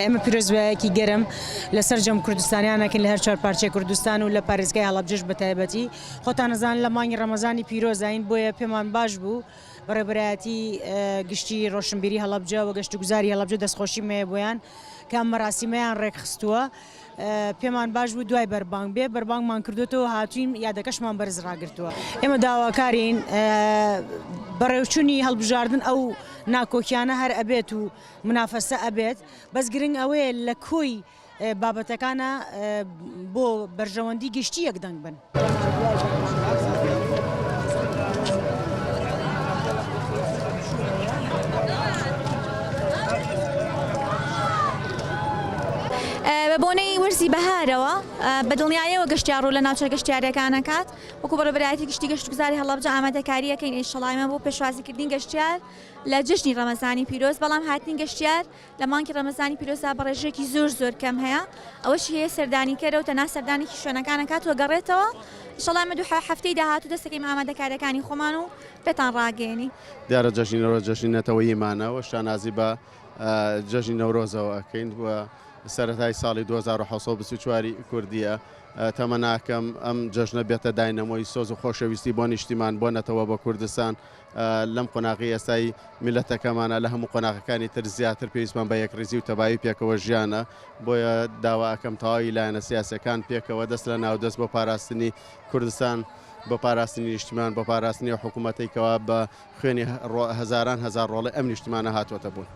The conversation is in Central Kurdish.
ئێمە پیرۆزبایەکی گەرم لەسەر جەم کوردستانیانەکەن لە هەر چوار پارچەی کوردستان و لە پارێزگای هەڵەبجەش بە تایبەتی خۆتان نەزان لە مانگی ڕەمەزانی پیرۆزین بۆیە پێمان باش بوو بەڕێبەرایەتی گشتی ڕۆشنبیری هەڵەبجە و گەشتوگوزاری هەڵەبجە دەستخۆشی مەیە بۆیان کام مەراسیمەیان ڕێکخستووە پێمان باش بوو دوای بەربانگ بێ بەربانگمان کردوێتەوە هاتوین یادەکەشمان بەرز ڕاگرتووە ئێمە داواکارین بەڕێوچوونی هەڵبژاردن ئەو ناکۆکیانە هەر ئەبێت و منافەسە ئەبێت بەس گرنگ ئەوەیە لە کۆی بابەتەکانە بۆ بەرژەوەندی گشتی یەکدەنگ بن. بە بۆنەی وەرزی بەهارەوە بە دڵنیاییەوە گەشتیار ڕوو لە ناوچە گەشتیارەکانەکات وەکو بەڕێبەرایەتی گشتی گەشتگوزاری هەڵەبجە ئامادەکاریەکەین ئینشەڵایمە بۆ پێشوازیکردنی گەشتیار لە جژنی ڕەمەزانی پیرۆز بەڵام هاتنی گەشتیار لە مانگی ڕەمەزانی پیرۆزدا بە ڕێژەیەکی زۆر کەم هەیە ئەوەشی هەیە سەردانیکەرە و تەنها سەردانێکی شوێنەکانەکات وەگەڕێتەوە ئینشەڵایمە دوو هەفتەی داهاتوو دەستەکەین ئامادەکاریەکانی خۆمان و پێتان ڕاگەیەنی. دیارە جەژنی جەژنی نەتەوەییمانەوە شانازی بە جەژنی نەورۆزەوە ئەکەین وە سەرەتای ساڵی 2024 کوردیە تەمەناکەم ئەم جەژنە بێتە داینەمۆی سۆز و خۆشەویستی بۆ نیشتیمان بۆ نەتەوە بە کوردستان لەم قۆناغی ئێستای میلەتەکەمانە لە هەموو قۆناغەکانی تر زیاتر پێویستمان بە یەکڕێزی و تەبایی پێکەوە ژیانە بۆیە داواکەم تەواوی لایەنە سیاسەکان پێکەوە دەست لە ناودەست بۆ پاراستنی کوردستان بە پاراستنی نیشتمان بە پاراستنی حکوومەتێکەوە بە خوێنی هەزاران هەزار ڕۆڵی ئەم نیشتمانە هاتوۆتە بوون.